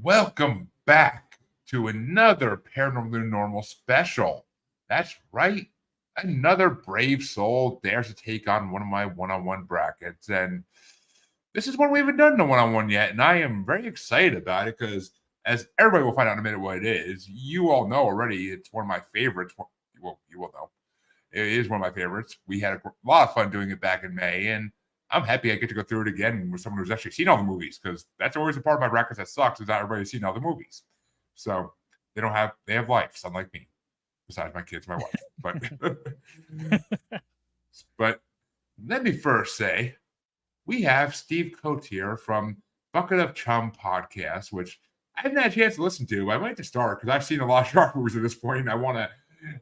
Welcome back to another Paranormal Normal special. That's right. Another brave soul dares to take on one of my one-on-one brackets. And this is one we haven't done in a one-on-one yet. And I am very excited about it because, as everybody will find out in a minute what it is, you all know already it's one of my favorites. Well, you will know. It is one of my favorites. We had a lot of fun doing it back in May. And I'm happy I get to go through it again with someone who's actually seen all the movies, because that's always a part of my brackets that sucks, is not everybody's seen all the movies. So they have lives, unlike me, besides my kids, my wife. But let me first say, we have Steve Coates here from Bucket of Chum podcast, which I haven't had a chance to listen to, but I might have to start because I've seen a lot of shark movies at this point, and I want to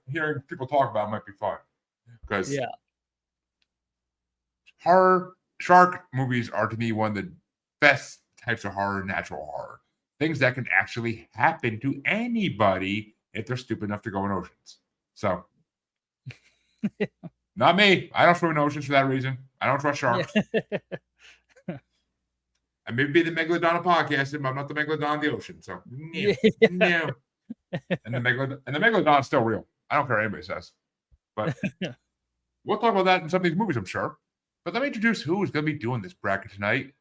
hear people talk about it might be fun. Because horror shark movies are, to me, one of the best types of horror, natural horror. Things that can actually happen to anybody if they're stupid enough to go in oceans. So, not me. I don't swim in oceans for that reason. I don't trust sharks. I may be the Megalodon of podcasting, but I'm not the Megalodon of the ocean. So, no. And the Megalodon is still real. I don't care what anybody says. But we'll talk about that in some of these movies, I'm sure. But let me introduce who is going to be doing this bracket tonight.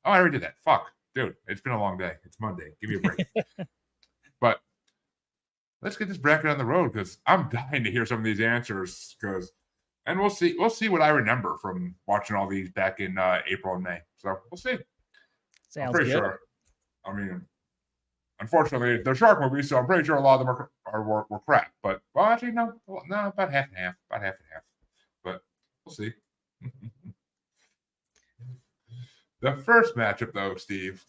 Oh, I already did that. Fuck. Dude, it's been a long day. It's Monday. Give me a break. But let's get this bracket on the road, because I'm dying to hear some of these answers. And we'll see what I remember from watching all these back in April and May. So we'll see. Sounds I'm pretty good. sure. I mean, unfortunately, they're shark movies, so I'm pretty sure a lot of them were crap. But, well, actually, no, about half and half. About half and half. But we'll see. The first matchup, though, Steve,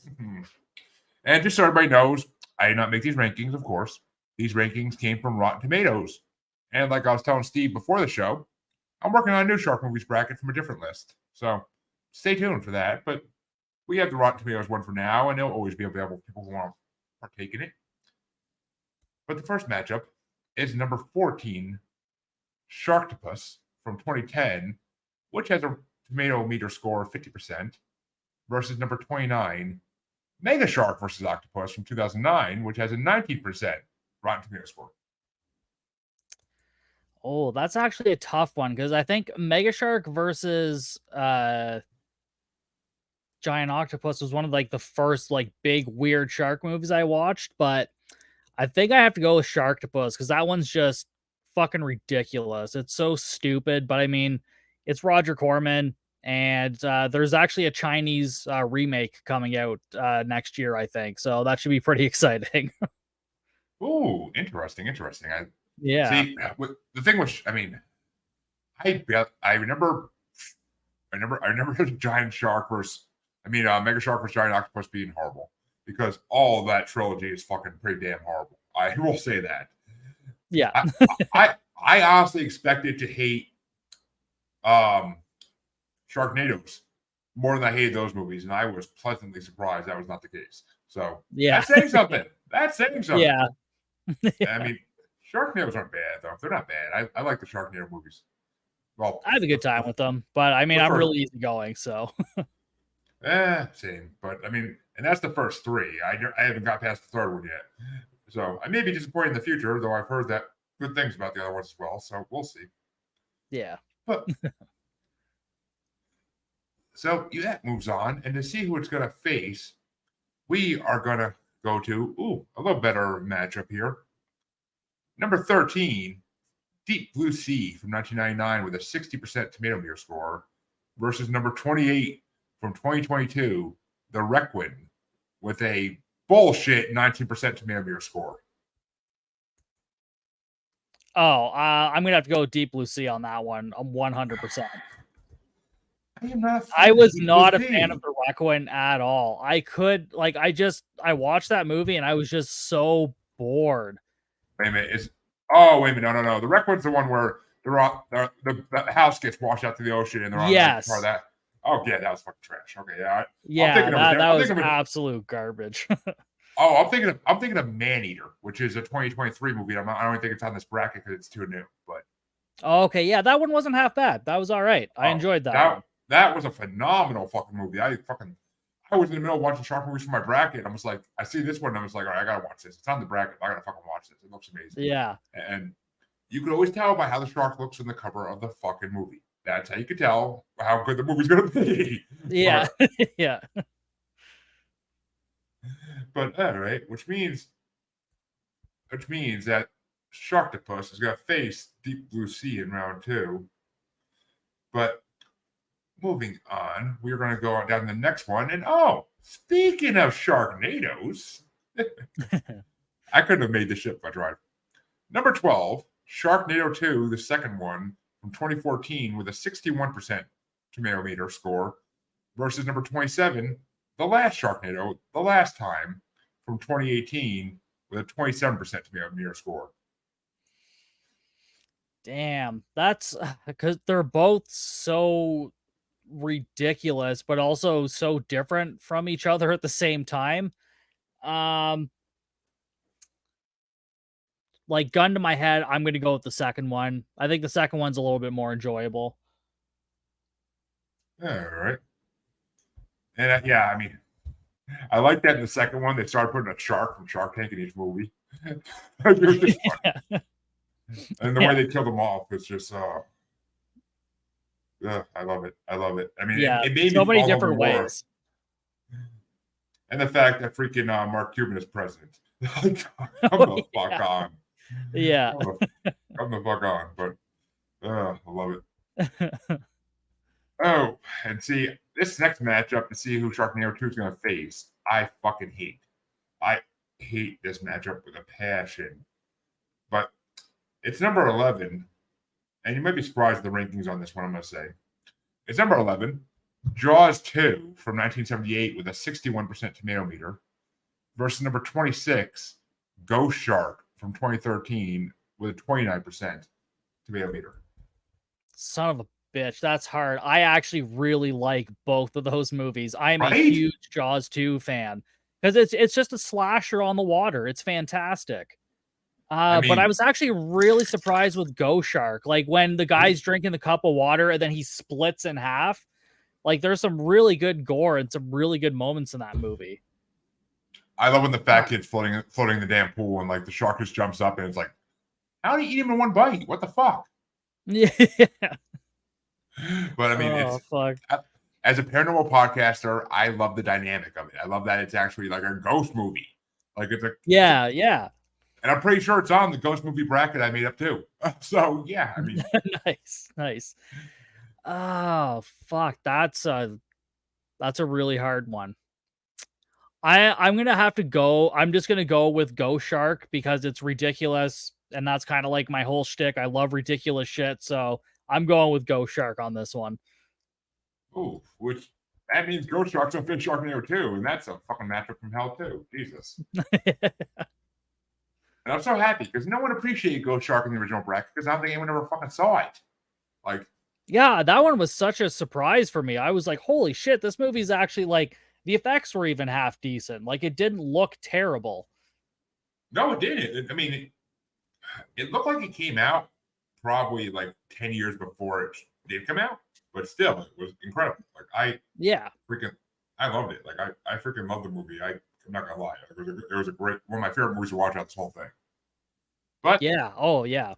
and just so everybody knows, I did not make these rankings, of course. These rankings came from Rotten Tomatoes. And like I was telling Steve before the show, I'm working on a new shark movies bracket from a different list. So stay tuned for that. But we have the Rotten Tomatoes one for now, and they'll always be available for people who want to partake in it. But the first matchup is number 14, Sharktopus from 2010, which has a tomato meter score of 50%, versus number 29, Mega Shark versus Octopus from 2009, which has a 19% Rotten Tomato score. Oh, that's actually a tough one, because I think Mega Shark versus Giant Octopus was one of the first big weird shark movies I watched, but I think I have to go with Sharktopus, because that one's just fucking ridiculous. It's so stupid, but I mean, it's Roger Corman, and there's actually a Chinese remake coming out next year, I think. So that should be pretty exciting. Ooh, interesting. Yeah. See, the thing was, I mean, I remember the Giant Shark versus, Mega Shark versus Giant Octopus being horrible, because all of that trilogy is fucking pretty damn horrible. I will say that. Yeah. I honestly expected to hate Sharknadoes more than I hated those movies, and I was pleasantly surprised that was not the case. So Yeah. that's saying something. Yeah. I mean, Sharknadoes aren't bad, though. They're not bad. I like the Sharknado movies. Well, I have a good time with them, but I mean, I'm really easygoing, so. Same. But I mean, and that's the first three. I haven't got past the third one yet. So I may be disappointed in the future, though I've heard that good things about the other ones as well. So we'll see. Yeah. But so that moves on, and to see who it's going to face, we are going to go to a little better matchup here. Number 13, Deep Blue Sea from 1999 with a 60% tomato meter score, versus number 28 from 2022, The Requiem, with a bullshit 19% tomato meter score. Oh, I'm gonna have to go with Deep Blue Sea on that one. 100%. I was not a fan of The Requiem at all. I watched that movie and I was just so bored. Wait a minute. Wait a minute. No. The Requiem's the one where the house gets washed out to the ocean and they're on part of that. Oh, yeah, that was fucking trash. Okay, yeah. That was absolute garbage. I'm thinking of Maneater, which is a 2023 movie. I don't think it's on this bracket because it's too new. But okay, yeah, that one wasn't half bad. That was all right. I enjoyed that one. That was a phenomenal fucking movie. I I was in the middle of watching shark movies for my bracket. I was like, I see this one. And I was like, all right, I gotta watch this. It's on the bracket. I gotta fucking watch this. It looks amazing. Yeah. And you could always tell by how the shark looks in the cover of the fucking movie. That's how you could tell how good the movie's gonna be. Yeah. Yeah. But all right, which means that Sharktopus is gonna face Deep Blue Sea in round 2. But moving on, we're going to go on down to the next one. And speaking of Sharknadoes, I couldn't have made this shit if I tried. Number 12, Sharknado 2, the second one from 2014 with a 61% tomato meter score versus number 27, the last Sharknado, the last time from 2018 with a 27% tomato meter score. Damn, that's because they're both so ridiculous, but also so different from each other at the same time. Like, gun to my head, I'm going to go with the second one. I think the second one's a little bit more enjoyable. All right. And yeah, I mean, I like that in the second one, they started putting a shark from Shark Tank in each movie. It was just fun. And the way they kill them off is just, I love it. I love it. I mean, yeah, it made so me many fall different over more. ways. And the fact that freaking Mark Cuban is president. Come the fuck on. Yeah. Come the fuck on. But I love it. Oh, and see, this next matchup to see who Sharknado 2 is going to face, I fucking hate. I hate this matchup with a passion. But it's number 11, and you might be surprised at the rankings on this one, I'm going to say. It's number 11, Jaws 2 from 1978 with a 61% tomato meter versus number 26, Ghost Shark from 2013 with a 29% tomato meter. Son of a bitch, that's hard. I actually really like both of those movies. I am a huge Jaws 2 fan because it's just a slasher on the water. It's fantastic. But I was actually really surprised with Ghost Shark. Like when the guy's drinking the cup of water and then he splits in half. Like there's some really good gore and some really good moments in that movie. I love when the fat kid's floating in the damn pool and like the shark just jumps up and it's like, how do you eat him in one bite? What the fuck? Yeah. But I mean, as a paranormal podcaster, I love the dynamic of it. I love that it's actually like a ghost movie. Like it's a yeah. And I'm pretty sure it's on the ghost movie bracket I made up too. So yeah, I mean, nice. Oh fuck, that's a really hard one. I'm gonna have to go. I'm just gonna go with Ghost Shark because it's ridiculous, and that's kind of like my whole shtick. I love ridiculous shit, so I'm going with Ghost Shark on this one. Oh, which that means Ghost Shark's on Fish Sharknado 2, and that's a fucking matchup from hell too. Jesus. And I'm so happy because no one appreciated Ghost Shark in the original bracket because I don't think anyone ever fucking saw it. Like, yeah, that one was such a surprise for me. I was like, holy shit, this movie's actually like the effects were even half decent. Like it didn't look terrible. No, it didn't. I mean, it looked like it came out probably like 10 years before it did come out, but still, it was incredible. Like I loved it. Like I freaking loved the movie. I'm not gonna lie. It was a great one of my favorite movies to watch out this whole thing. But yeah, yeah.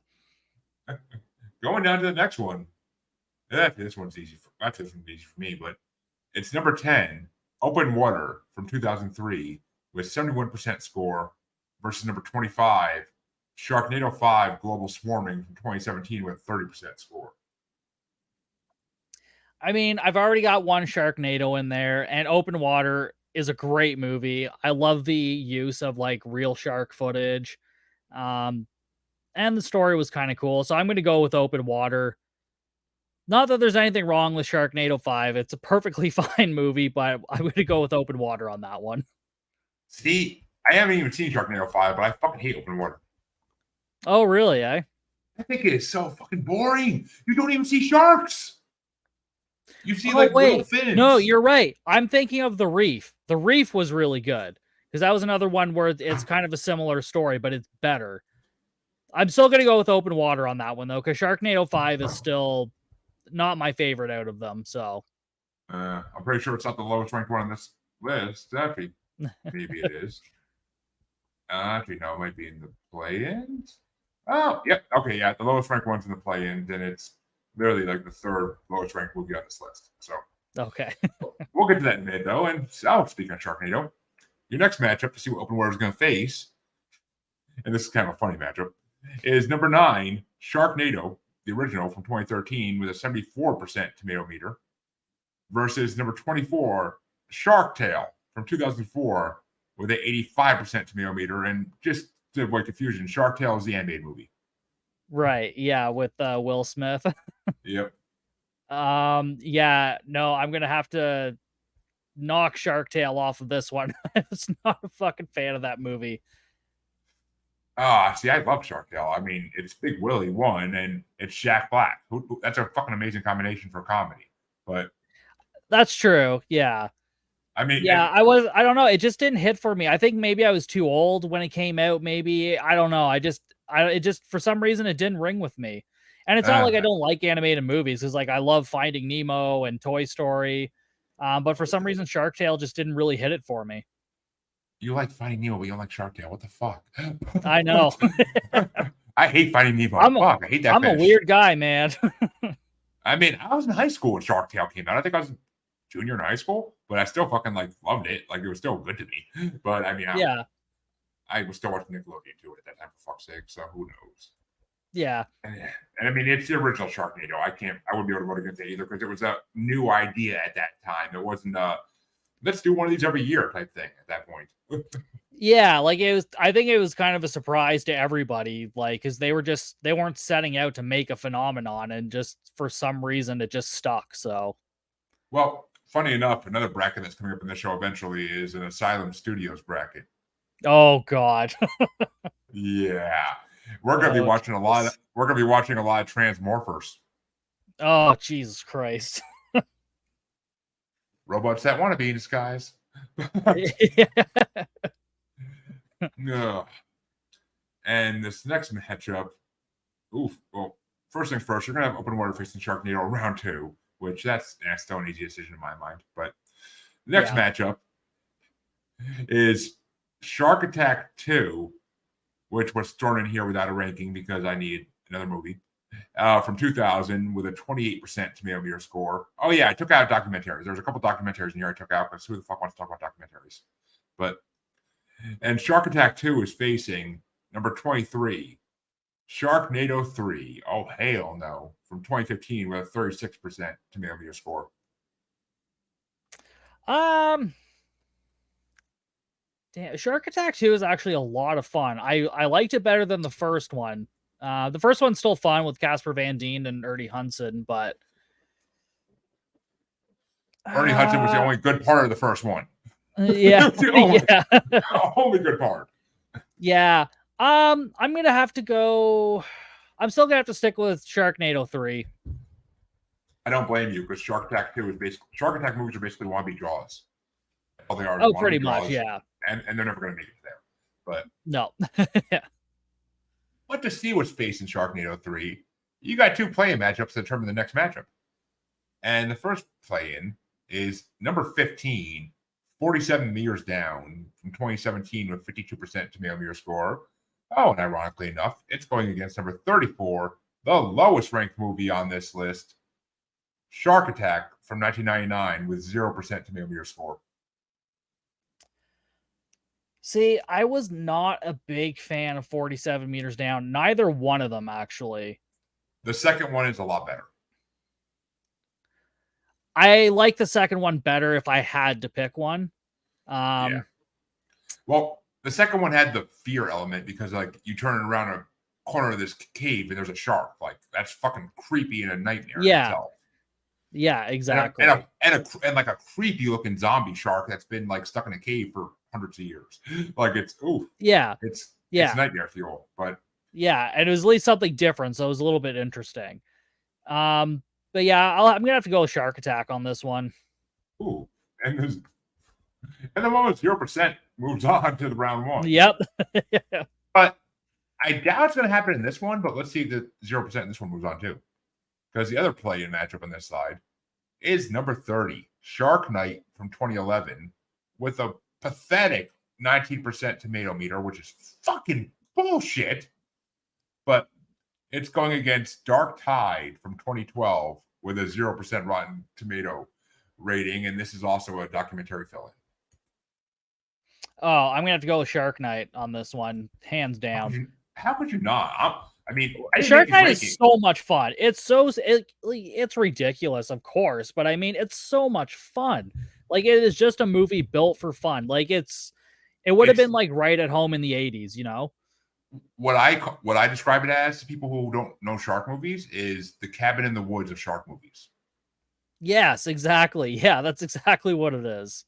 Going down to the next one. This one's easy. That's easy for me, but it's number 10, Open Water from 2003 with 71% score versus number 25, Sharknado 5 Global Swarming from 2017 with 30% score. I mean, I've already got one Sharknado in there, and Open Water is a great movie. I love the use of like real shark footage. And the story was kind of cool. So I'm going to go with Open Water. Not that there's anything wrong with Sharknado 5. It's a perfectly fine movie, but I'm going to go with Open Water on that one. See, I haven't even seen Sharknado 5, but I fucking hate Open Water. Oh, really, eh? I think it is so fucking boring. You don't even see sharks. You see little fins. No, you're right. I'm thinking of The Reef. The Reef was really good because that was another one where it's kind of a similar story, but it's better. I'm still going to go with Open Water on that one, though, because Sharknado 5 is still not my favorite out of them. So I'm pretty sure it's not the lowest ranked one on this list. Actually, maybe it is. Actually, no, it might be in the play-ins. Oh, yep. Okay, yeah. The lowest ranked one's in the play-ins, and it's literally like the third lowest ranked movie on this list. So Okay. we'll get to that in a minute, though. And speaking of Sharknado, your next matchup to see what open water is going to face, and this is kind of a funny matchup, is number 9, Sharknado, the original from 2013, with a 74% tomato meter, versus number 24, Shark Tale from 2004, with an 85% tomato meter. And just to avoid confusion, Shark Tale is the animated movie. Right. Yeah, with Will Smith. Yep. Yeah, no, I'm gonna have to knock Shark Tale off of this one. I was not a fucking fan of that movie. See, I love Shark Tale. I mean, it's Big Willie one, and it's Shaq Black. That's a fucking amazing combination for comedy. But that's true. Yeah. I mean, yeah, I don't know. It just didn't hit for me. I think maybe I was too old when it came out. Maybe I don't know. It just for some reason it didn't ring with me. And it's not like I don't like animated movies, because like I love Finding Nemo and Toy Story. But for some reason Shark Tale just didn't really hit it for me. You like Finding Nemo, but you don't like Shark Tale. What the fuck? I know. I hate Finding Nemo. I hate that. I'm a weird guy, man. I mean, I was in high school when Shark Tale came out. I think I was junior in high school, but I still fucking loved it. Like, it was still good to me. But I mean, I was still watching Nickelodeon too at that time, for fuck's sake. So who knows? Yeah. And I mean, it's the original Sharknado. I wouldn't be able to vote against it either, because it was a new idea at that time. It wasn't let's do one of these every year type thing at that point. Yeah, like I think it was kind of a surprise to everybody, like, because they weren't setting out to make a phenomenon, and just for some reason it just stuck. So, well, funny enough, another bracket that's coming up in the show eventually is an Asylum Studios bracket. Oh God. Yeah. We're gonna be watching a lot of Transmorphers. Oh, Jesus Christ. Robots that want to be in disguise. No. And this next matchup, well, first things first, you're gonna have open water facing Sharknado round 2, which that's still an easy decision in my mind. But the next matchup is Shark Attack 2, which was thrown in here without a ranking because I need another movie, from 2000 with a 28% tomato meter score. Oh, yeah, I took out documentaries. There's a couple documentaries in here I took out, because who the fuck wants to talk about documentaries? And Shark Attack 2 is facing number 23, Sharknado 3. Oh, hell no. From 2015 with a 36% tomato meter score. Damn, Shark Attack 2 is actually a lot of fun. I liked it better than the first one. The first one's still fun with Casper Van Dien and Ernie Hudson, but Ernie Hudson was the only good part of the first one. Yeah. Only good part. Yeah. I'm gonna have to go. I'm still gonna have to stick with Sharknado 3. I don't blame you, because Shark Attack 2 is basically Shark Attack movies are basically wannabe draws. All they are. Oh, pretty much, yeah. And they're never gonna make it there. But no. But to see what's facing Sharknado 3, you got 2 play-in matchups to determine the next matchup. And the first play-in is number 15, 47 meters down from 2017 with 52% tomato meter score. Oh, and ironically enough, it's going against number 34, the lowest ranked movie on this list, Shark Attack from 1999 with 0% tomato meter score. See, I was not a big fan of 47 meters down. Neither one of them, actually. The second one is a lot better. I like the second one better if I had to pick one. Yeah. Well, the second one had the fear element, because you turn around a corner of this cave and there's a shark. Like, that's fucking creepy and a nightmare in itself. Yeah, exactly. And like a creepy looking zombie shark that's been stuck in a cave for hundreds of years. Like, it's it's nightmare fuel. But and it was at least something different, so it was a little bit interesting. But yeah, I'm gonna have to go with Shark Attack on this one. Ooh, and the one with 0% moves on to the round 1. Yep. But I doubt it's going to happen in this one, but let's see if the 0% in this one moves on too. Because the other play-in matchup on this side is number 30, Shark Night from 2011, with a pathetic 19% tomato meter, which is fucking bullshit. But it's going against Dark Tide from 2012 with a 0% Rotten Tomato rating, and this is also a documentary fill-in. Oh, I'm gonna have to go with Shark Night on this one, hands down. How could you not? I mean, I didn't Shark make Night these is rankings. so much fun. It's ridiculous, of course, but I mean, it's so much fun. Like, it is just a movie built for fun. Like, it would have It's- been like right at home in the 80s, you know? What I describe it as to people who don't know shark movies is the cabin in the woods of shark movies. Yes, exactly. Yeah, that's exactly what it is.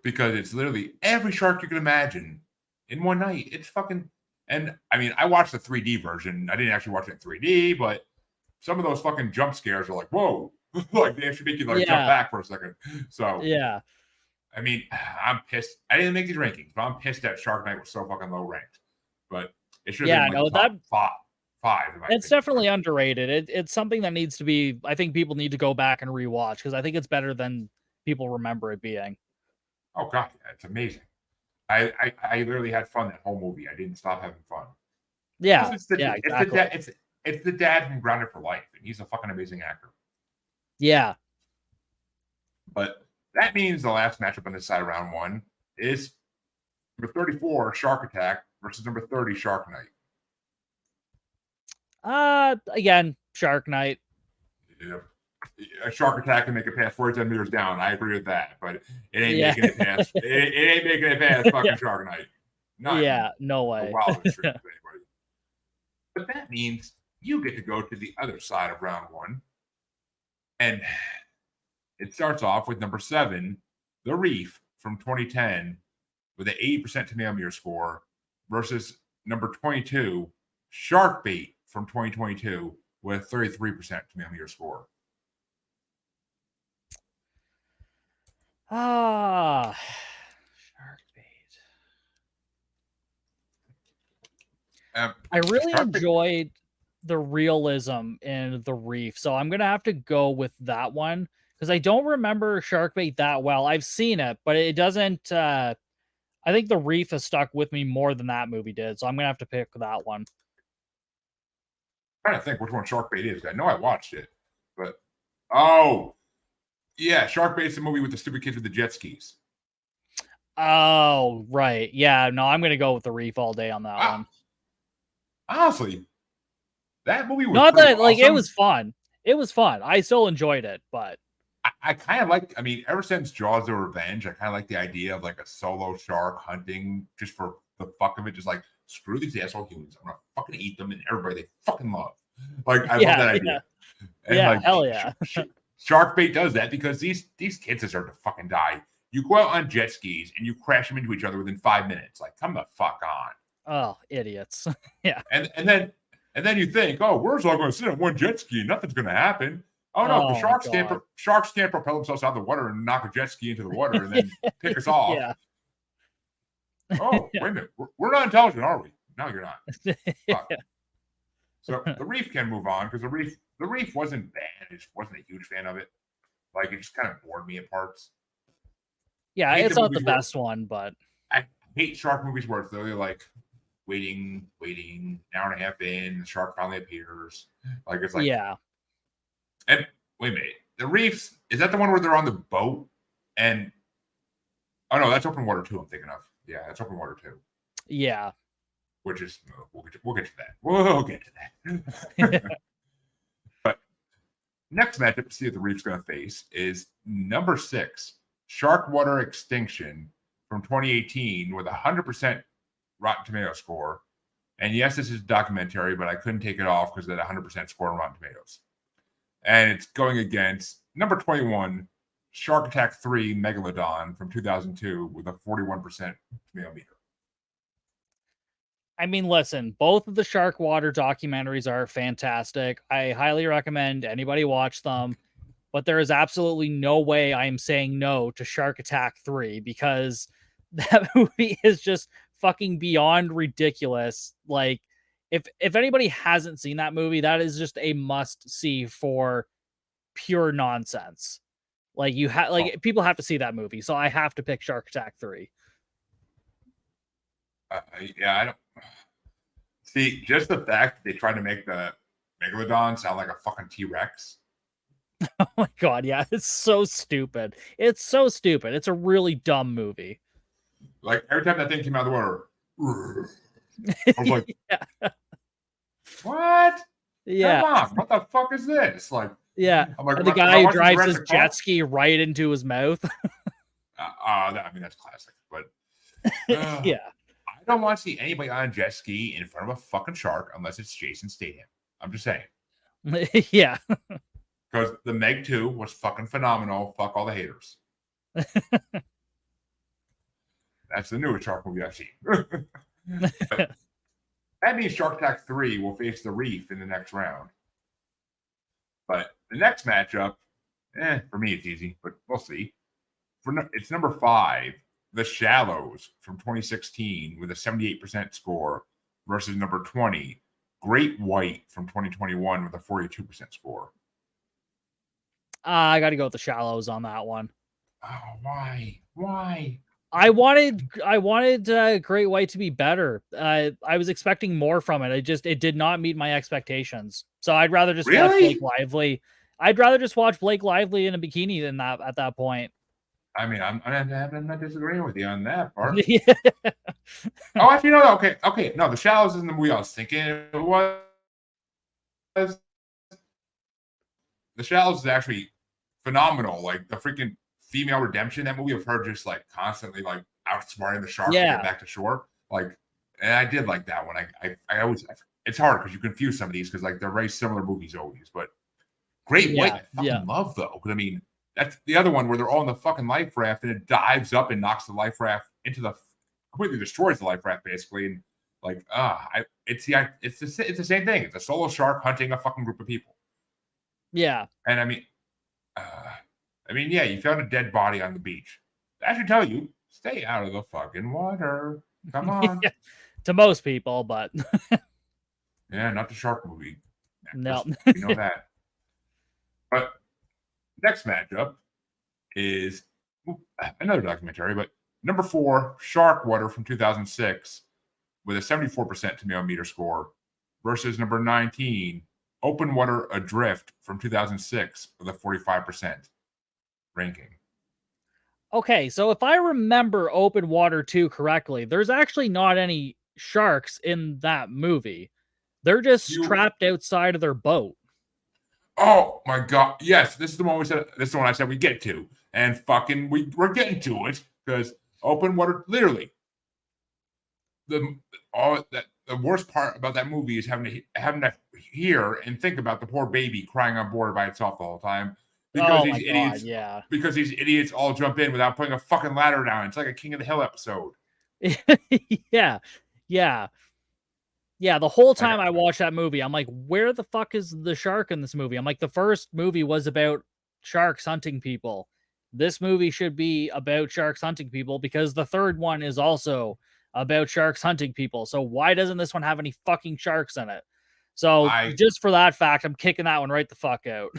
Because it's literally every shark you can imagine in one night. It's fucking, and I mean, I watched the 3D version. I didn't actually watch it in 3D, but some of those fucking jump scares are like, whoa, like they actually make you like jump back for a second. So yeah, I mean, I'm pissed. I didn't make these rankings, but I'm pissed that Shark Night was so fucking low ranked. But it should have been like top five. It's definitely underrated. It's something that needs to be. I think people need to go back and rewatch because I think it's better than people remember it being. Oh god, it's amazing. I literally had fun that whole movie. I didn't stop having fun. Yeah, exactly. It's the dad from Grounded for Life, and he's a fucking amazing actor. Yeah. But that means the last matchup on this side of round one is number 34, Shark Attack, versus number 30, Shark Night. Again, Shark Night. Yeah. A Shark Attack can make it past 47 meters down. I agree with that, but it ain't making it past. it ain't making it past fucking Shark Night. No way. But that means you get to go to the other side of round one. And it starts off with number 7, The Reef from 2010, with an 80% tomato meter score, versus number 22, Shark Bait from 2022, with a 33% tomato meter score. Shark Bait. I really enjoyed the realism in The Reef, so I'm gonna have to go with that one because I don't remember Shark Bait that well. I've seen it, but it doesn't. I think The Reef has stuck with me more than that movie did, so I'm gonna have to pick that one. I'm trying to think which one Shark Bait is. I know I watched it, but oh yeah, Shark Bait's the movie with the stupid kids with the jet skis. Oh right, yeah. No, I'm gonna go with The Reef all day on that one. Honestly, that movie was not that like awesome. it was fun. It was fun. I still enjoyed it, but I kind of like. I mean, ever since Jaws of Revenge, I kind of like the idea of like a solo shark hunting just for the fuck of it. Just like screw these asshole humans. I'm gonna fucking eat them and everybody they fucking love. Like I love that idea. And like, hell yeah. Shark Bait does that because these kids deserve to fucking die. You go out on jet skis and you crash them into each other within 5 minutes. Like, come the fuck on. Oh, idiots. Yeah. And then you think, oh, we're all going to sit on one jet ski. Nothing's going to happen. Oh no, the sharks can't propel themselves out of the water and knock a jet ski into the water and then pick us off. Yeah. Oh, wait a minute. We're not intelligent, are we? No, you're not. Yeah. So The Reef can move on because the reef wasn't bad. I just wasn't a huge fan of it. Like it just kind of bored me at parts. Yeah, it's not the best one, but I hate shark movies where it's literally like waiting, an hour and a half in, the shark finally appears. Like it's like yeah. And wait a minute, The Reefs, is that the one where they're on the boat? And oh no, that's Open Water 2 I'm thinking of. Yeah, that's Open Water 2. Yeah. Which is we'll get to that. We'll get to that. But next matchup to see if The Reef's gonna face is number 6, Shark Water Extinction from 2018 with 100% Rotten Tomato score. And yes, this is a documentary, but I couldn't take it off because of that 100% score on Rotten Tomatoes. And it's going against number 21, Shark Attack 3 Megalodon from 2002 with a 41% tomato meter. I mean, listen, both of the Shark Water documentaries are fantastic. I highly recommend anybody watch them, but there is absolutely no way I am saying no to Shark Attack 3 because that movie is just fucking beyond ridiculous. Like, if anybody hasn't seen that movie, that is just a must see for pure nonsense. Like people have to see that movie, so I have to pick Shark Attack 3. Yeah, I don't see just the fact that they tried to make the megalodon sound like a fucking T-Rex. Oh my god, yeah, it's so stupid. It's so stupid. It's a really dumb movie. Like every time that thing came out of the water, I was like, yeah. what? Yeah. Come on, what the fuck is this? Like, Yeah. I'm like, And the if I guy who watch this drives his Jurassic jet Park, ski right into his mouth. I mean that's classic, but yeah. I don't want to see anybody on a jet ski in front of a fucking shark unless it's Jason Statham. I'm just saying. yeah. Because the Meg 2 was fucking phenomenal. Fuck all the haters. That's the newest shark movie I've seen. That means Shark Attack 3 will face the Reef in the next round. But the next matchup, for me it's easy, but we'll see. It's number 5, The Shallows from 2016 with a 78% score versus number 20, Great White from 2021 with a 42% score. I got to go with The Shallows on that one. Oh, why? Why? I wanted Great White to be better. I was expecting more from it. It did not meet my expectations. So I'd rather just watch Blake Lively. I'd rather just watch Blake Lively in a bikini than that at that point. I mean, I'm not disagreeing with you on that part. yeah. Oh, actually, no. Okay. No, The Shallows isn't the movie I was thinking it was. The Shallows is actually phenomenal. Like the freaking female redemption in that movie of her just like constantly like outsmarting the shark to get back to shore. Like, and I did like that one. I always, it's hard because you confuse some of these because like they're very similar movies always. But Great White, I fucking love though. Because I mean, that's the other one where they're all in the fucking life raft and it dives up and knocks the life raft into the completely destroys the life raft basically. And like, it's the same thing. It's a solo shark hunting a fucking group of people. Yeah. And I mean, yeah, you found a dead body on the beach. That should tell you, stay out of the fucking water. Come on. yeah. To most people, but yeah, not the shark movie. No. You know that. But next matchup is another documentary, but number 4, Shark Water from 2006 with a 74% tomato meter score versus number 19, Open Water Adrift from 2006 with a 45% ranking. Okay, so if I remember Open Water 2 correctly, there's actually not any sharks in that movie. They're just trapped outside of their boat. Oh my god! Yes, this is the one we said. This is the one I said we get to, and fucking we're getting to it because Open Water, literally, the worst part about that movie is having to hear and think about the poor baby crying on board by itself the whole time because these idiots, because these idiots all jump in without putting a fucking ladder down. It's like a King of the Hill episode. Yeah, the whole time I watched that movie, I'm like, where the fuck is the shark in this movie? I'm like, the first movie was about sharks hunting people. This movie should be about sharks hunting people because the third one is also about sharks hunting people. So why doesn't this one have any fucking sharks in it? So just for that fact, I'm kicking that one right the fuck out.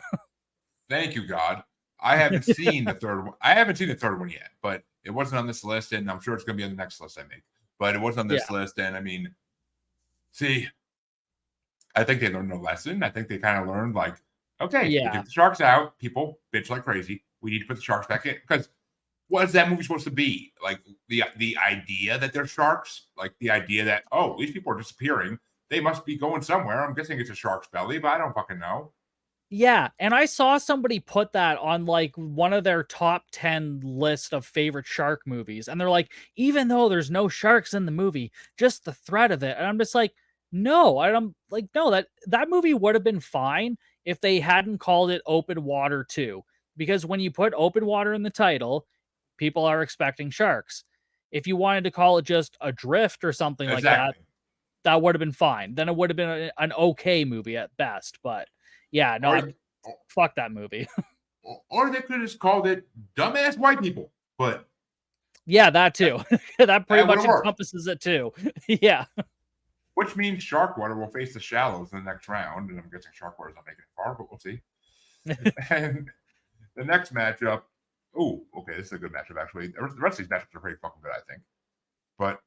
Thank you, God. I haven't seen the third one. I haven't seen the third one yet, but it wasn't on this list, and I'm sure it's going to be on the next list I make. But it wasn't on this list, and I mean, see, I think they learned a lesson. I think they kind of learned, like, okay, we took the sharks out. People bitch like crazy. We need to put the sharks back in because what is that movie supposed to be? Like the idea that they're sharks, like the idea that these people are disappearing. They must be going somewhere. I'm guessing it's a shark's belly, but I don't fucking know. Yeah, and I saw somebody put that on like one of their top 10 list of favorite shark movies. And they're like, even though there's no sharks in the movie, just the threat of it. And I'm just like, no, I'm like, no, that movie would have been fine if they hadn't called it Open Water 2. Because when you put Open Water in the title, people are expecting sharks. If you wanted to call it just Adrift or something like that, that would have been fine. Then it would have been an okay movie at best. But yeah, no, fuck that movie. Or they could have just called it Dumbass White People. But yeah, that too. that pretty much encompasses it too. yeah. Which means Sharkwater will face the Shallows in the next round. And I'm guessing Sharkwater's not making it far, but we'll see. And The next matchup. Oh, okay, this is a good matchup actually. The rest of these matchups are pretty fucking good, I think. But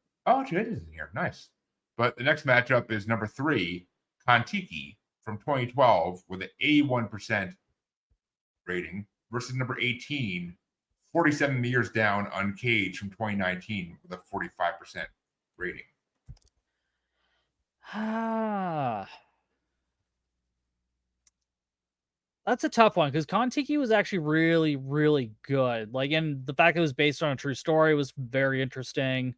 Jade is in here, nice. But the next matchup is number 3, Kontiki from 2012 with an 81% rating versus number 18, 47 meters down, Uncaged from 2019 with a 45% rating. That's a tough one because Kontiki was actually really, really good. Like, and the fact it was based on a true story was very interesting.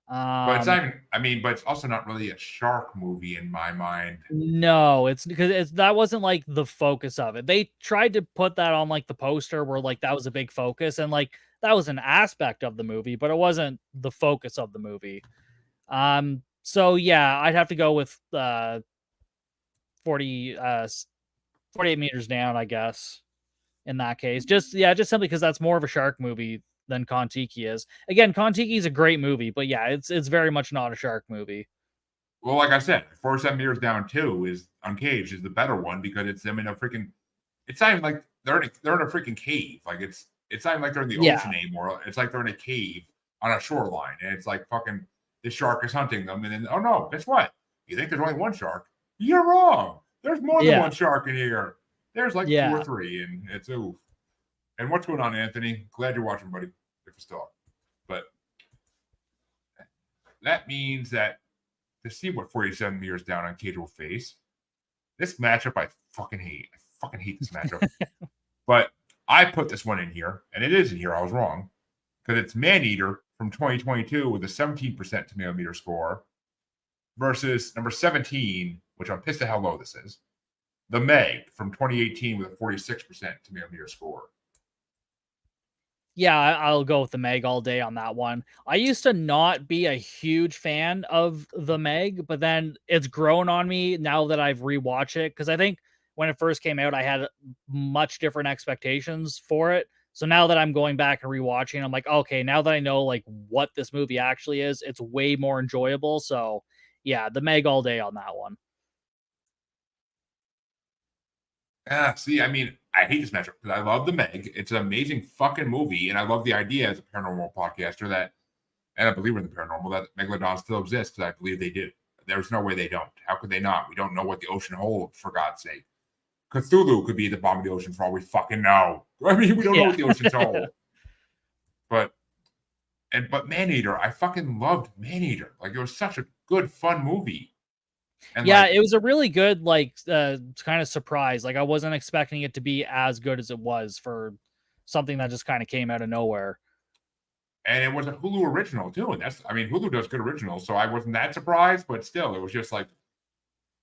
But it's not even, I mean, but it's also not really a shark movie in my mind. No, it's because that wasn't like the focus of it. They tried to put that on like the poster where like that was a big focus and like that was an aspect of the movie, but it wasn't the focus of the movie. So yeah, I'd have to go with 48 meters down, I guess. In that case, just simply because that's more of a shark movie than Kon-Tiki is. Again, Kon-Tiki is a great movie, but yeah, it's very much not a shark movie. Well, like I said, 47 meters down 2 is Uncaged is the better one because it's them in a freaking. It's not even like they're in a freaking cave. Like it's not even like they're in the ocean anymore. It's like they're in a cave on a shoreline, and it's like fucking the shark is hunting them, and then oh no, guess what? You think there's only one shark? You're wrong. There's more than one shark in here. There's like 2 or 3, and it's oof. And what's going on, Anthony? Glad you're watching, buddy. If you're still up, but that means that to see what 47 meters down Uncaged will face, this matchup I fucking hate. I fucking hate this matchup. But I put this one in here, and it is in here. I was wrong because it's Maneater from 2022 with a 17% tomato meter score versus number 17, which I'm pissed at how low this is. The Meg from 2018 with a 46% tomato meter score. Yeah, I'll go with the Meg all day on that one. I used to not be a huge fan of the Meg, but then it's grown on me now that I've rewatched it because I think when it first came out, I had much different expectations for it. So now that I'm going back and rewatching, I'm like, okay, now that I know like what this movie actually is, it's way more enjoyable. So yeah, the Meg all day on that one. See, I mean, I hate this matchup because I love the Meg. It's an amazing fucking movie, and I love the idea as a paranormal podcaster that, and a believer in the paranormal, that megalodons still exist because I believe they do. There's no way they don't. How could they not? We don't know what the ocean holds, for God's sake. Cthulhu could be at the bottom of the ocean for all we fucking know. I mean, we don't know what the oceans hold. But Maneater, I fucking loved Maneater. Like it was such a good, fun movie. And yeah, like, it was a really good, like, kind of surprise. Like, I wasn't expecting it to be as good as it was for something that just kind of came out of nowhere. And it was a Hulu original, too. And that's, I mean, Hulu does good originals, so I wasn't that surprised, but still, it was just like,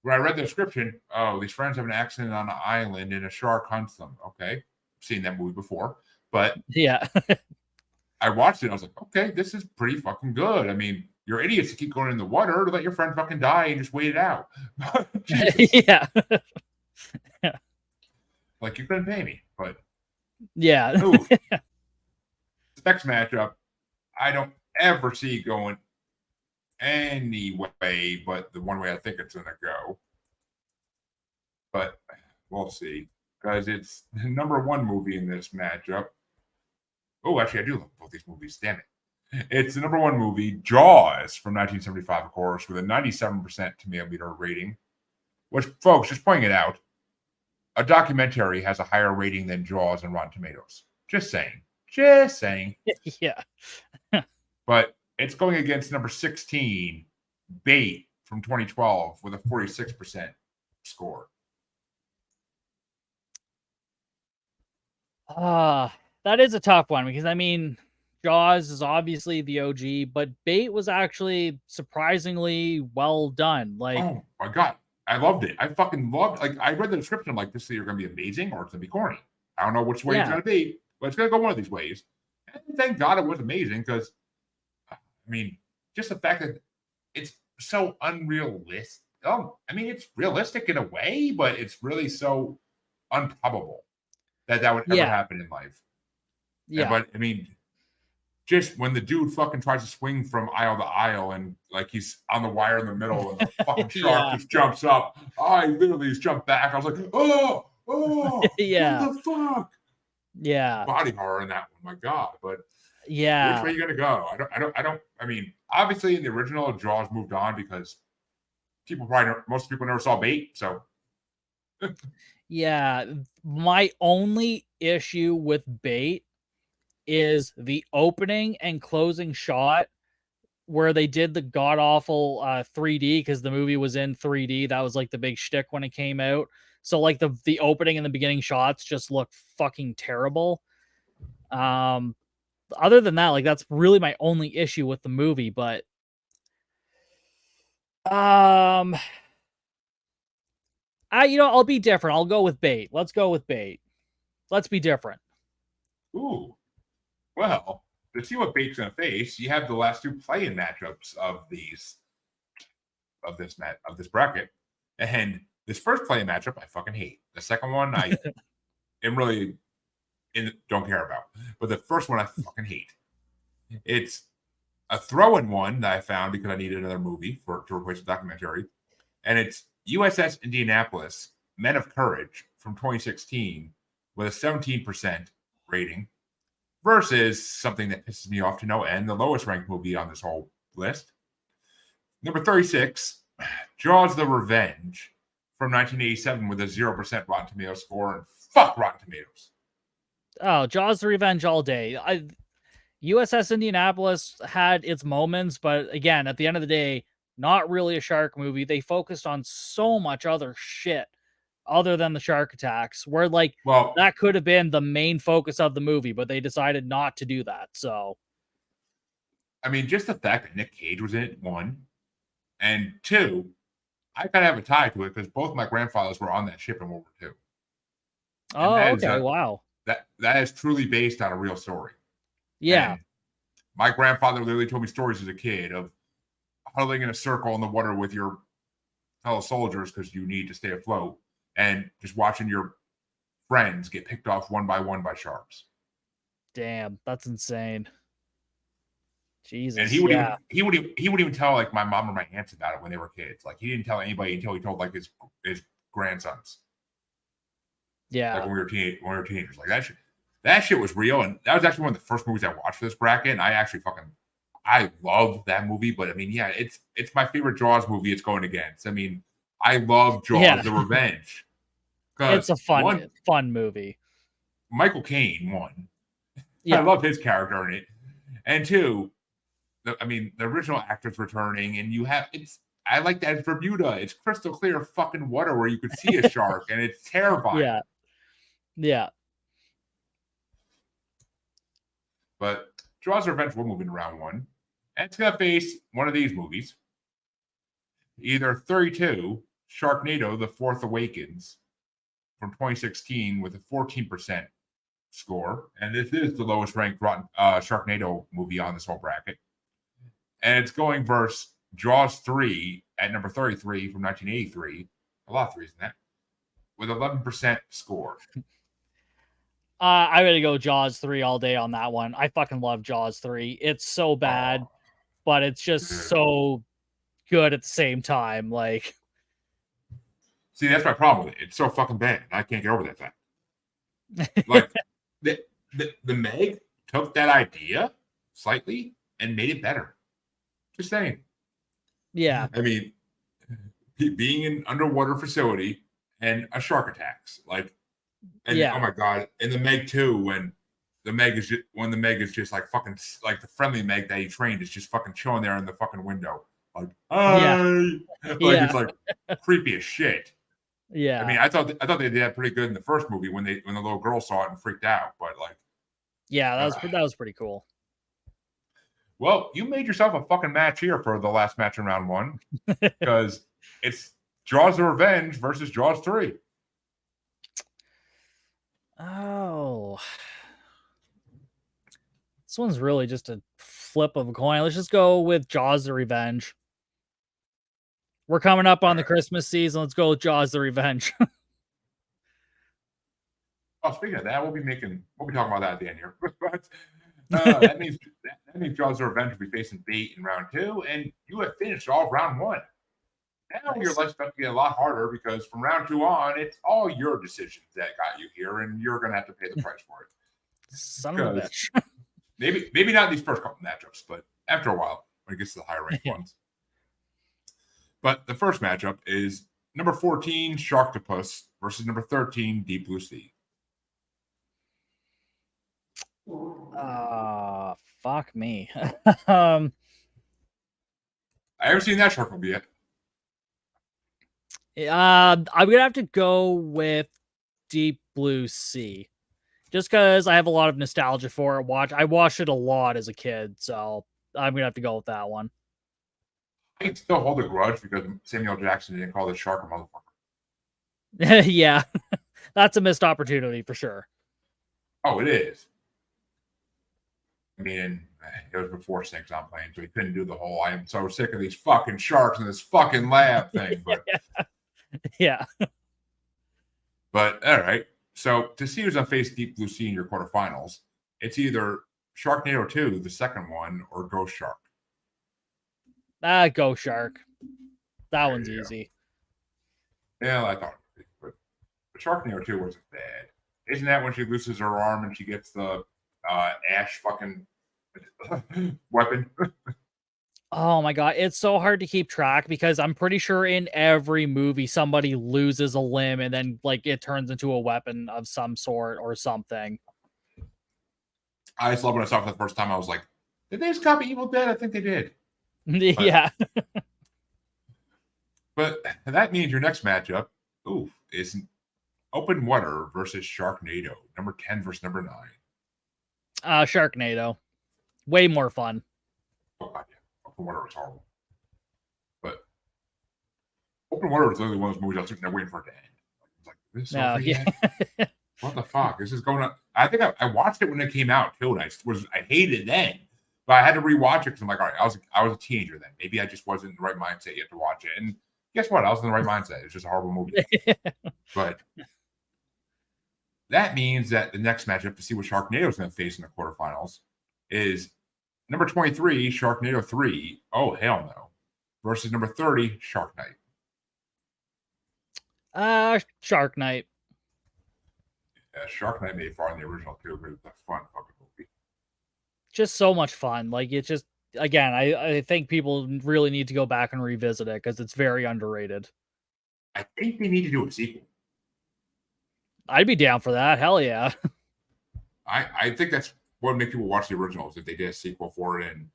when I read the description, oh, these friends have an accident on an island and a shark hunts them. Okay. I've seen that movie before. But yeah, I watched it and I was like, okay, this is pretty fucking good. I mean, you're idiots to keep going in the water to let your friend fucking die and just wait it out. yeah. Like you couldn't pay me, but yeah. Next matchup, I don't ever see going any way but the one way I think it's gonna go. But we'll see. Because it's the number 1 movie in this matchup. Oh, actually, I do love both these movies. Damn it. It's the number 1 movie, Jaws, from 1975, of course, with a 97% tomato meter rating. Which, folks, just pointing it out, a documentary has a higher rating than Jaws and Rotten Tomatoes. Just saying. Just saying. Yeah. But it's going against number 16, Bait, from 2012, with a 46% score. That is a tough one because, I mean, Jaws is obviously the OG, but Bait was actually surprisingly well done. Like, oh my God. I loved it. I fucking loved it. Like, I read the description. I'm like, this is either going to be amazing or it's going to be corny. I don't know which way it's going to be, but it's going to go one of these ways. And thank God it was amazing because, I mean, just the fact that it's so unrealistic. Oh, I mean, it's realistic in a way, but it's really so improbable that would ever happen in life. Yeah. But, I mean, just when the dude fucking tries to swing from aisle to aisle and like he's on the wire in the middle and the fucking shark just jumps up. I literally just jumped back. I was like, oh, yeah. what the fuck? Yeah. body horror in that one. My God, but which Yeah. way are you gonna go? I mean, obviously in the original, Jaws moved on because most people never saw Bait. So Yeah. My only issue with Bait is the opening and closing shot where they did the god awful 3D because the movie was in 3D. That was like the big shtick when it came out. So like the opening and the beginning shots just look fucking terrible. Um, Other than that, like that's really my only issue with the movie. But um, I'll be different. I'll go with Bait. Let's go with Bait. Let's be different. ooh, well, to see what Bait's gonna face, you have the last two play-in matchups of this bracket, and this first play-in matchup I fucking hate. The second one I am really don't care about, but the first one I fucking hate. It's a throw-in one that I found because I needed another movie to replace the documentary, and it's USS Indianapolis: Men of Courage from 2016 with a 17% rating versus something that pisses me off to no end, the lowest ranked movie on this whole list. Number 36, Jaws: The Revenge from 1987 with a 0% Rotten Tomatoes score, and fuck Rotten Tomatoes. Oh, Jaws: The Revenge all day. USS Indianapolis had its moments, but again, at the end of the day, not really a shark movie. They focused on so much other shit other than the shark attacks, where like Well, that could have been the main focus of the movie, but they decided not to do that. So, I mean, just the fact that Nick Cage was in it, one, and two, I kind of have a tie to it because both my grandfathers were on that ship in World War II, and oh, okay, wow, that is truly based on a real story. yeah, And my grandfather literally told me stories as a kid of huddling in a circle in the water with your fellow soldiers because you need to stay afloat, and just watching your friends get picked off one by sharks. damn, that's insane. And Jesus, yeah, he would even tell like my mom or my aunts about it when they were kids. Like he didn't tell anybody until he told like his grandsons. Like yeah, when we were teenagers. Like that shit was real. And that was actually one of the first movies I watched for this bracket. And I love that movie. But I mean, yeah, it's my favorite Jaws movie it's going against. I mean, I love yeah. Jaws: The Revenge. It's Because a fun movie. Michael Caine won. I Yeah, love his character in it. And two, the original actors returning, and I like that it's Bermuda. It's crystal clear fucking water where you could see a shark, and it's terrifying. yeah, yeah. But Jaws: Revenge will move in round one, and it's gonna face one of these movies, either 32 Sharknado: The Fourth Awakens from 2016 with a 14% score, and this is the lowest ranked Sharknado movie on this whole bracket. And it's going versus Jaws 3 at number 33 from 1983. A lot of threes in that. With 11% score. I'm gonna go Jaws 3 all day on that one. I fucking love Jaws 3. It's so bad, Oh, but it's just dude. so good at the same time. Like, See, that's my problem with it. It's so fucking bad. I can't get over that fact. Like, the Meg took that idea slightly and made it better. Just saying. yeah, I mean, being in an underwater facility and a shark attacks. And yeah, oh my god, in the Meg 2, when the Meg is just like fucking like the friendly Meg that he trained is just fucking chilling there in the fucking window. Like, yeah, hi. Like yeah, it's like creepy as shit. I mean, yeah, I thought they did that pretty good in the first movie when the little girl saw it and freaked out. But like, yeah. uh, That was pretty cool. well, you made yourself a fucking match here for the last match in round one because it's Jaws: The Revenge versus Jaws 3. Oh, this one's really just a flip of a coin. Let's just go with Jaws: The Revenge. We're coming up on the Christmas season. Let's go with Jaws: The Revenge. Oh, speaking of that, we'll be talking about that at the end here. But that means Jaws: The Revenge will be facing Bait in round two, and you have finished all of round one. Now your Nice. life's about to get a lot harder because from round two on, it's all your decisions that got you here, and you're going to have to pay the price for it. Son of a Because bitch. maybe not these first couple matchups, but after a while when it gets to the higher ranked ones. But the first matchup is number 14 Sharktopus versus number 13 Deep Blue Sea. Fuck me. I haven't seen that shark movie yet. I'm gonna have to go with Deep Blue Sea, just because I have a lot of nostalgia for it. I watched it a lot as a kid, so I'm gonna have to go with that one. I can still hold a grudge because Samuel Jackson didn't call the shark a motherfucker. Yeah, that's a missed opportunity for sure. Oh, it is. I mean, it was before Snakes on Plane, so he couldn't do the whole "I am so sick of these fucking sharks in this fucking lab" thing. But yeah. But all right. So to see who's gonna face Deep Blue Sea in your quarterfinals, it's either Sharknado 2, the second one, or Ghost Shark. Go Shark. That one's easy. Yeah, I thought it would be, but Sharknado 2 wasn't bad. Isn't that when she loses her arm and she gets the ash fucking weapon? Oh my god, it's so hard to keep track because I'm pretty sure in every movie somebody loses a limb and then like it turns into a weapon of some sort or something. I just love when I saw it for the first time. I was like, did they just copy Evil Dead? I think they did. Yeah. But that means your next matchup, is Open Water versus Sharknado, number 10 versus number 9. Sharknado. Way more fun. Oh, God, yeah. Open Water was horrible. But Open Water was literally one of those movies I was sitting there waiting for it to end. I was like, this is over yet? What the fuck? This is going on. I think I watched it when it came out too, and I hated it then. But I had to rewatch it because I'm like, all right, I was a teenager then. Maybe I just wasn't in the right mindset yet to watch it. And guess what? I was in the right mindset. It's just a horrible movie. But that means that the next matchup to see what Sharknado is going to face in the quarterfinals is number 23, Sharknado 3. Oh, hell no. Versus number 30, Shark Night. Shark Night. Yeah, Shark Night made far in the original too, but it's a fun fucking movie. Just so much fun. Like it's just again, I think people really need to go back and revisit it because it's very underrated. I think they need to do a sequel. I'd be down for that. Hell yeah. I think that's what would make people watch the originals if they did a sequel for it, and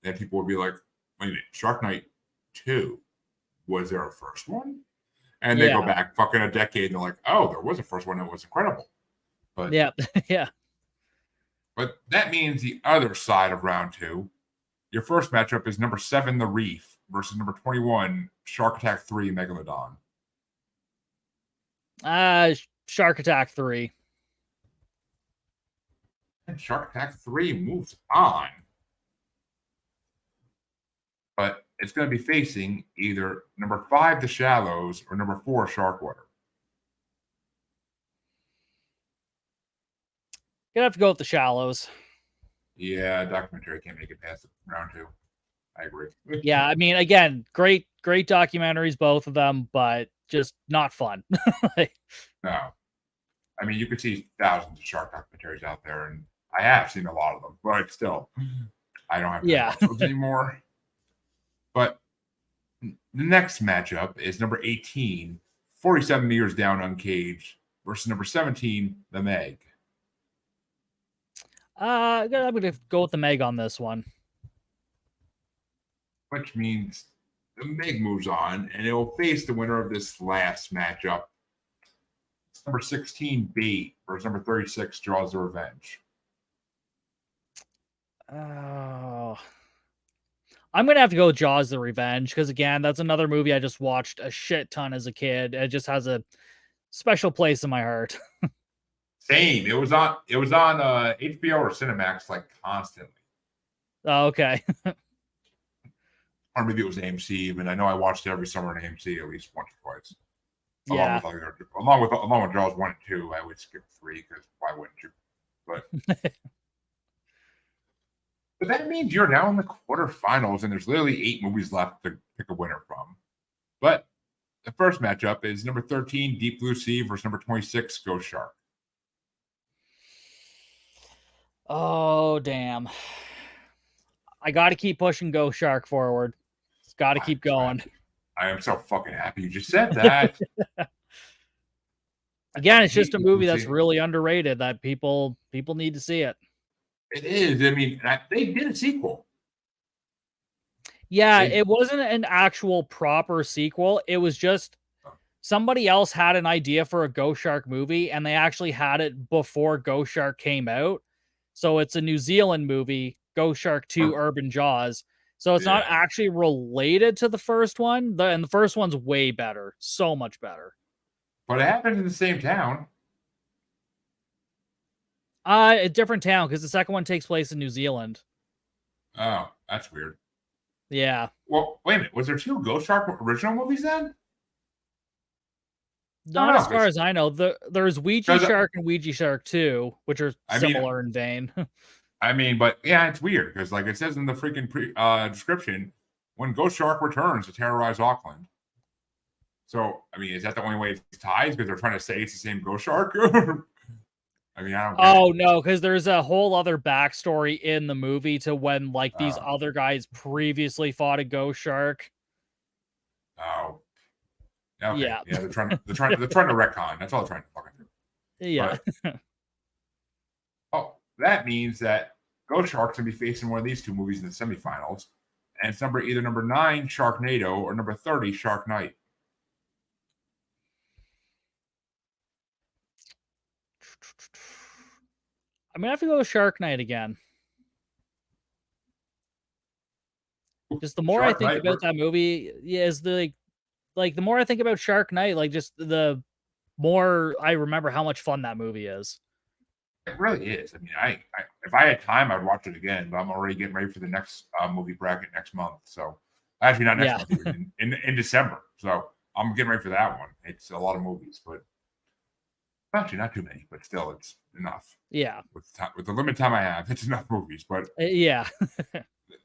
then people would be like, wait a minute, Shark Night 2, was there a first one? And they go back fucking a decade and they're like, oh, there was a first one that was incredible. But yeah. Yeah. But that means the other side of round 2, your first matchup is number 7, The Reef, versus number 21, Shark Attack 3, Megalodon. Shark Attack 3. And Shark Attack 3 moves on. But it's going to be facing either number 5, The Shallows, or number 4, Sharkwater. Gonna have to go with The Shallows. Yeah, documentary can't make it past round 2. I agree. Yeah, I mean, again, great documentaries, both of them, but just not fun. No. I mean, you could see thousands of shark documentaries out there, and I have seen a lot of them, but still, I don't have to watch those anymore. But the next matchup is number 18, 47 Meters Down Uncaged, versus number 17, The Meg. I'm going to go with The Meg on this one. Which means The Meg moves on, and it will face the winner of this last matchup. It's number 16, Bait, versus number 36, Jaws the Revenge. Oh. I'm going to have to go with Jaws the Revenge, because again, that's another movie I just watched a shit ton as a kid. It just has a special place in my heart. Same. It was on HBO or Cinemax like constantly. Oh, okay. Or maybe it was AMC even. I know I watched it every summer on AMC at least once or twice. Yeah. Along with Jaws 1 and 2, I would skip 3 because why wouldn't you? But but that means you're now in the quarterfinals, and there's literally 8 movies left to pick a winner from. But the first matchup is number 13, Deep Blue Sea, versus number 26, Ghost Shark. Oh, damn. I got to keep pushing Go Shark forward. It's got to keep going. I am so fucking happy you just said that. Again, it's just a movie See, that's really underrated that people need to see it. it is. I mean, they did a sequel. Yeah, it wasn't an actual proper sequel. It was just somebody else had an idea for a Ghost Shark movie, and they actually had it before Ghost Shark came out. So it's a New Zealand movie, Ghost Shark 2 Urban Jaws. So it's not actually related to the first one. And the first one's way better. So much better. But it happened in the same town. A different town, because the second one takes place in New Zealand. Oh, that's weird. Yeah. Well, wait a minute. Was there 2 Ghost Shark original movies then? Not as far as I know. There's Ouija Shark and Ouija Shark 2, which are similar in vein. I mean, but yeah, it's weird because, like it says in the freaking description, when Ghost Shark returns to terrorize Auckland. So, I mean, is that the only way it's tied? Because they're trying to say it's the same Ghost Shark? I mean, I don't. Oh no, because there's a whole other backstory in the movie to when like these other guys previously fought a Ghost Shark. Oh, okay. Yeah. They're trying to retcon. That's all they're trying to fucking do. Yeah. But, that means that Ghost Shark's gonna be facing one of these 2 movies in the semifinals, and it's either number 9 Sharknado or number 30 Shark Night. I'm gonna have to go with Shark Night again. Just the more I think about that movie, is the the more I think about Shark Night, like just the more I remember how much fun that movie is. It really is. I mean, I if I had time, I'd watch it again. But I'm already getting ready for the next movie bracket next month. So actually, not next month, in December. So I'm getting ready for that one. It's a lot of movies, but actually not too many. But still, it's enough. Yeah. With the limited time I have, it's enough movies. But yeah,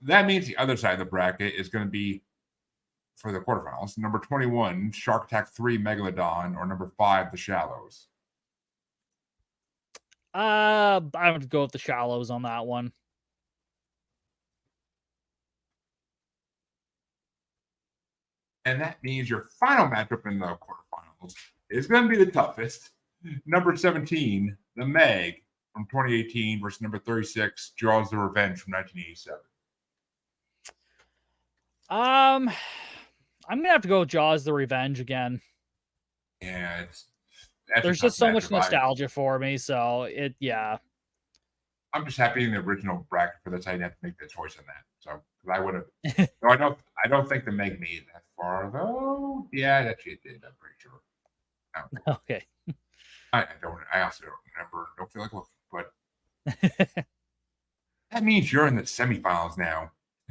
that means the other side of the bracket is going to be for the quarterfinals. Number 21, Shark Attack 3, Megalodon, or number 5, The Shallows. I would go with The Shallows on that one. And that means your final matchup in the quarterfinals is going to be the toughest. Number 17, The Meg from 2018 versus number 36, Jaws the Revenge from 1987. I'm gonna have to go with Jaws the Revenge again. Yeah, there's just so much nostalgia for me, so I'm just happy in the original bracket for this. I didn't have to make the choice on that. So I would have. No, I don't think the Meg made it that far though. Yeah, actually it did. I'm pretty sure. Okay. I also don't remember. Don't feel like looking, but that means you're in the semifinals now.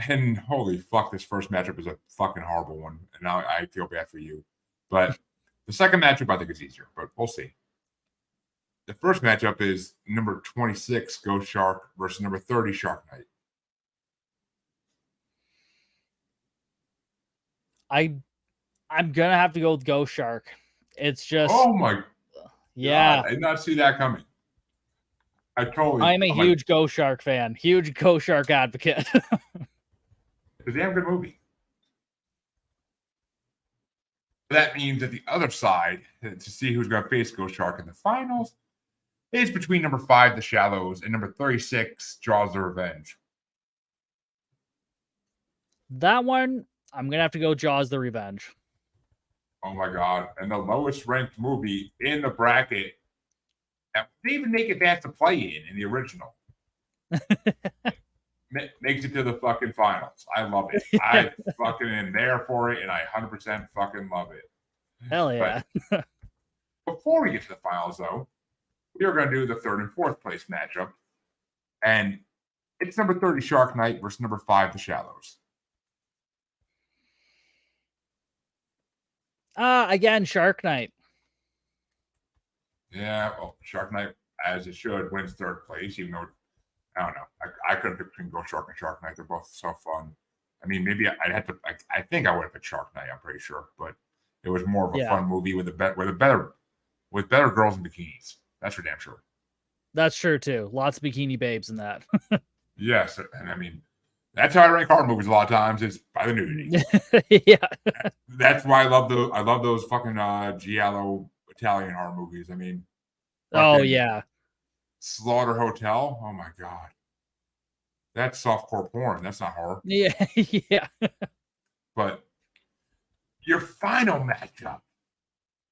And holy fuck, this first matchup is a fucking horrible one. And now I feel bad for you. But the second matchup I think is easier, but we'll see. The first matchup is number 26, Ghost Shark versus number 30, Shark Night. I'm gonna have to go with Ghost Shark. It's just oh my yeah. God, I did not see that coming. I'm a huge Ghost Shark fan, huge Ghost Shark advocate. It's a damn good movie. That means that the other side, to see who's going to face Ghost Shark in the finals, is between number 5, The Shallows, and number 36, Jaws the Revenge. That one, I'm going to have to go Jaws the Revenge. Oh my God. And the lowest ranked movie in the bracket that didn't even make it past the play in the original. Makes it to the fucking finals. I love it. I fucking am there for it, and I 100% fucking love it. Hell yeah. But before we get to the finals, though, we are going to do the 3rd and 4th place matchup. And it's number 30, Shark Night, versus number 5, The Shallows. Again, Shark Night. Yeah, well, Shark Night, as it should, wins 3rd place, even though I don't know. I couldn't pick between Ghost Shark and Shark Night. They're both so fun. I mean, maybe I'd have to. I think I would have picked Shark Night. I'm pretty sure, but it was more of a fun movie with better girls in bikinis. That's for damn sure. That's true too. Lots of bikini babes in that. Yes, and I mean that's how I rank horror movies a lot of times is by the nudity. Yeah. That's why I love those fucking giallo Italian horror movies. I mean, Oh fucking yeah. Slaughter Hotel. Oh my god, that's softcore porn. That's not horror. Yeah. Yeah. But your final matchup,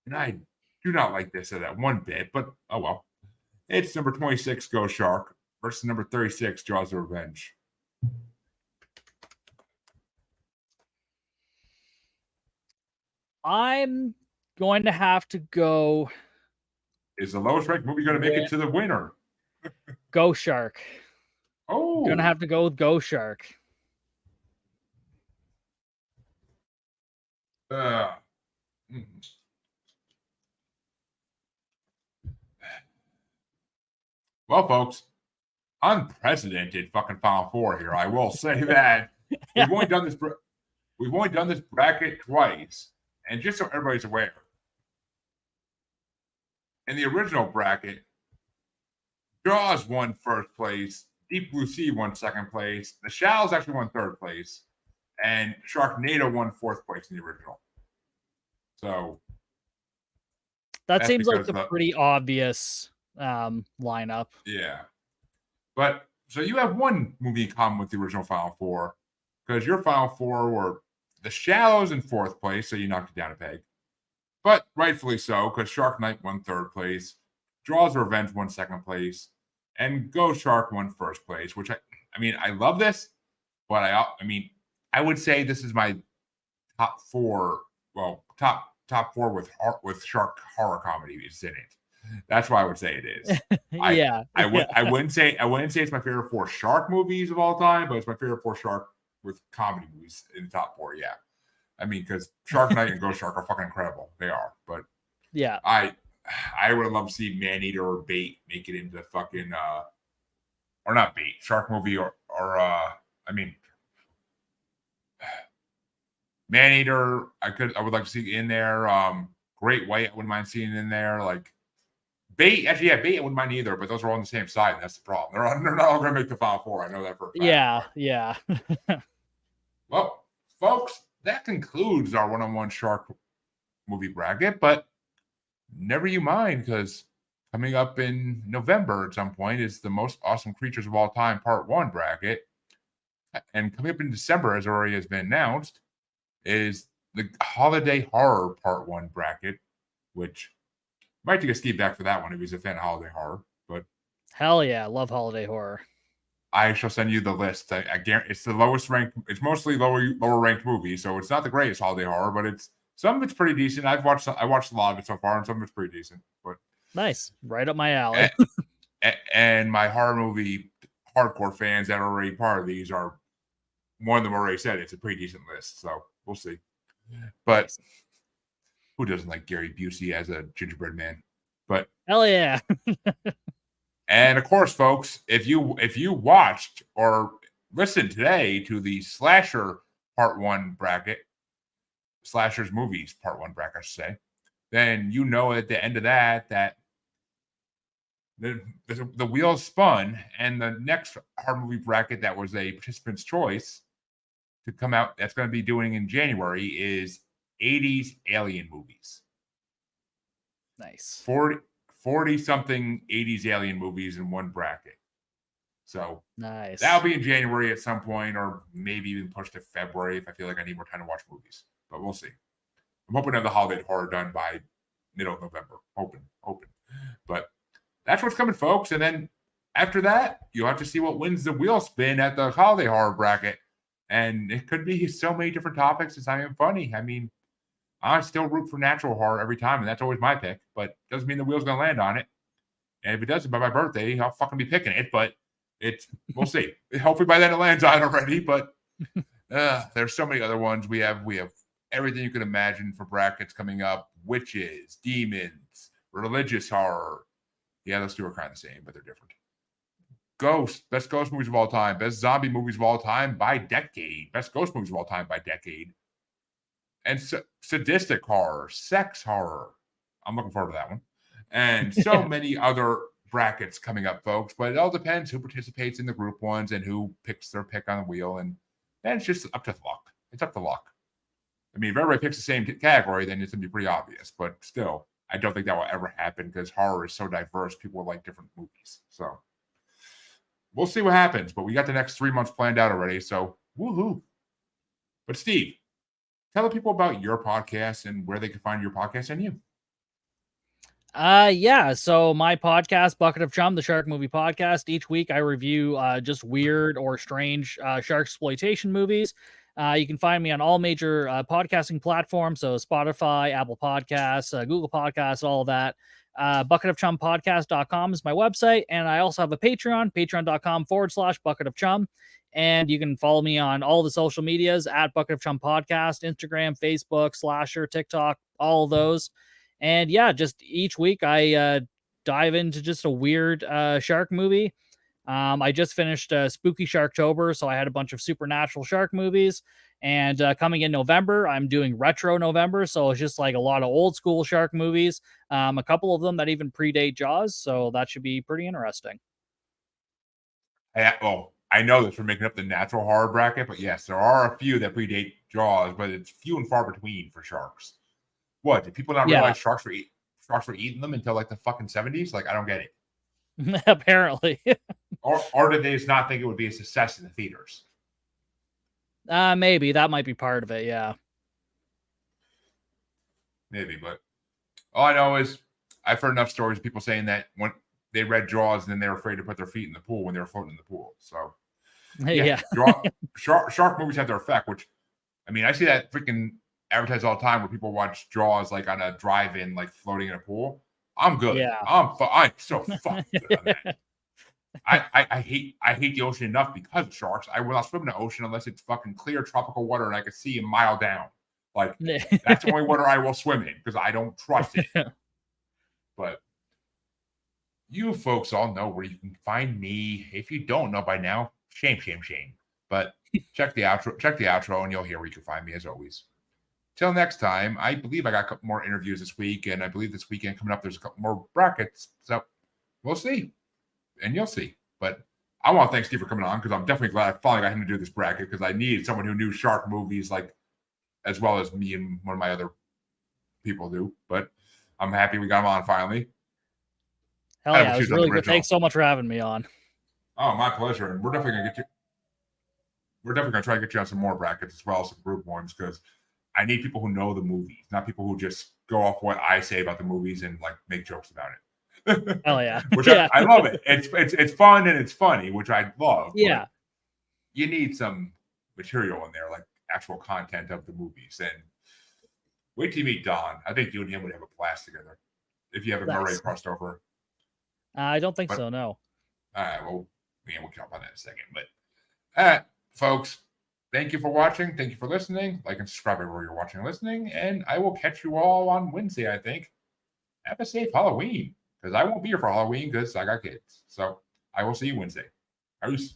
and I do not like this at that one bit, but oh well. It's number 26, Ghost Shark, versus number 36, Jaws of Revenge. I'm going to have to go Is the lowest ranked movie going to make it to the winner? Ghost Shark. Oh, Gonna have to go with Ghost Shark. uh, well, folks, unprecedented fucking Final Four here. I will say that we've only done this. We've only done this bracket twice, and just so everybody's aware, in the original bracket, Jaws won first place, Deep Blue Sea won second place, The Shallows actually won third place, and Sharknado won fourth place in the original. So that seems like a pretty obvious lineup. Yeah. But so you have one movie in common with the original Final Four, because your Final Four were The Shallows in fourth place, so you knocked it down a peg. But rightfully so, because Shark Night won third place, Jaws of Revenge won second place, and Go Shark won first place, which I mean, I love this, but I mean, I would say this is my top four, well, top four with shark horror comedies in it. That's why I would say it is. Yeah. I wouldn't say it's my favorite four shark movies of all time, but it's my favorite four shark with comedy movies in the top four. Yeah. I mean, because Shark Night and Ghost Shark are fucking incredible. They are. But yeah. I would love to see Maneater or Bait make it into fucking or not Bait, shark movie or I mean Maneater, I would like to see in there. Great White, I wouldn't mind seeing in there. Like Bait, actually, yeah, Bait I wouldn't mind either, but those are all on the same side, and that's the problem. They're not all going to make the Final Four. I know that for a fact. Yeah, yeah. Well, folks, that concludes our one-on-one shark movie bracket, but never you mind, because coming up in November at some point is the Most Awesome Creatures of All Time Part 1 bracket. And coming up in December, as already has been announced, is the Holiday Horror Part 1 bracket, which might take a Steve back for that one if he's a fan of holiday horror. But hell yeah, love holiday horror. I shall send you the list. I guarantee it's the lowest ranked. It's mostly lower ranked movies, so it's not the greatest holiday horror, but it's some of it's pretty decent. I watched a lot of it so far, and some of it's pretty decent. But nice, right up my alley. And my horror movie hardcore fans that are already part of these are one of them already said it's a pretty decent list. So we'll see. But nice. Who doesn't like Gary Busey as a gingerbread man? But hell yeah. And of course, folks, if you watched or listened today to the Slasher Part 1 bracket, Slashers Movies Part 1 bracket, I should say, then you know at the end of that the wheels spun, and the next horror movie bracket that was a participant's choice to come out that's going to be doing in January is 80s alien movies. Nice. 40-something 80s alien movies in one bracket. So nice. That'll be in January at some point, or maybe even pushed to February if I feel like I need more time to watch movies. But we'll see. I'm hoping to have the holiday horror done by middle of November. Hoping. But that's what's coming, folks. And then after that, you'll have to see what wins the wheel spin at the holiday horror bracket. And it could be so many different topics. It's not even funny. I mean, I still root for natural horror every time, and that's always my pick. But doesn't mean the wheel's going to land on it. And if it doesn't by my birthday, I'll fucking be picking it. But we'll see. Hopefully by then it lands on already. But there's so many other ones. We have everything you can imagine for brackets coming up: witches, demons, religious horror. Yeah, those two are kind of the same, but they're different. Ghost, best ghost movies of all time, best zombie movies of all time by decade, best ghost movies of all time by decade. And sadistic horror, sex horror. I'm looking forward to that one. And so many other brackets coming up, folks, but it all depends who participates in the group ones and who picks their pick on the wheel. And then it's just up to luck. It's up to luck. I mean, if everybody picks the same category, then it's going to be pretty obvious. But still, I don't think that will ever happen because horror is so diverse. People like different movies. So we'll see what happens. But we got the next 3 months planned out already. So woohoo. But Steve, tell the people about your podcast and where they can find your podcast and you. Yeah, so my podcast, Bucket of Chum, the shark movie podcast, each week I review just weird or strange shark exploitation movies. You can find me on all major podcasting platforms, so Spotify, Apple Podcasts, Google Podcasts, all of that. Bucketofchumpodcast.com is my website, and I also have a Patreon, patreon.com/bucketofchum. And you can follow me on all the social medias at Bucket of Chum Podcast, Instagram, Facebook, Slasher, TikTok, all of those. And yeah, just each week I dive into just a weird shark movie. I just finished Spooky Sharktober, so I had a bunch of supernatural shark movies. And coming in November, I'm doing Retro November, so it's just like a lot of old school shark movies. A couple of them that even predate Jaws, so that should be pretty interesting. I know this for making up the natural horror bracket, but yes, there are a few that predate Jaws, but it's few and far between for sharks. What, did people not realize sharks were eating them until like the fucking 70s? Like, I don't get it. Apparently. or did they just not think it would be a success in the theaters? Maybe that might be part of it. Yeah. Maybe, but all I know is I've heard enough stories of people saying that when they read Jaws and then they were afraid to put their feet in the pool when they were floating in the pool. So yeah. Shark movies have their effect, which, I mean, I see that freaking advertised all the time where people watch Jaws like on a drive-in, like floating in a pool. I'm good. Yeah. I'm so fucking good on that. I hate the ocean enough because of sharks. I will not swim in the ocean unless it's fucking clear tropical water and I can see a mile down. Like, that's the only water I will swim in because I don't trust it. But you folks all know where you can find me. If you don't know by now, shame. But check the outro and you'll hear where you can find me as always. Till next time, I believe I got a couple more interviews this week, and I believe this weekend coming up, there's a couple more brackets. So we'll see. And you'll see. But I want to thank Steve for coming on because I'm definitely glad I finally got him to do this bracket because I needed someone who knew shark movies like as well as me and one of my other people do. But I'm happy we got him on finally. Hell yeah, it was really good. Thanks so much for having me on. Oh, my pleasure. And we're definitely gonna try to get you on some more brackets as well, some group ones, because I need people who know the movies, not people who just go off what I say about the movies and like make jokes about it. Hell yeah. Which I love it. It's fun and it's funny, which I love. Yeah. You need some material in there, like actual content of the movies. And wait till you meet Don. I think you and him would have a blast together if you haven't already crossed over. I don't think so, no. All right, well, we'll talk about that in a second. But folks, thank you for watching. Thank you for listening. Like and subscribe wherever you're watching and listening. And I will catch you all on Wednesday, I think. Have a safe Halloween. Because I won't be here for Halloween because I got kids. So I will see you Wednesday. Peace.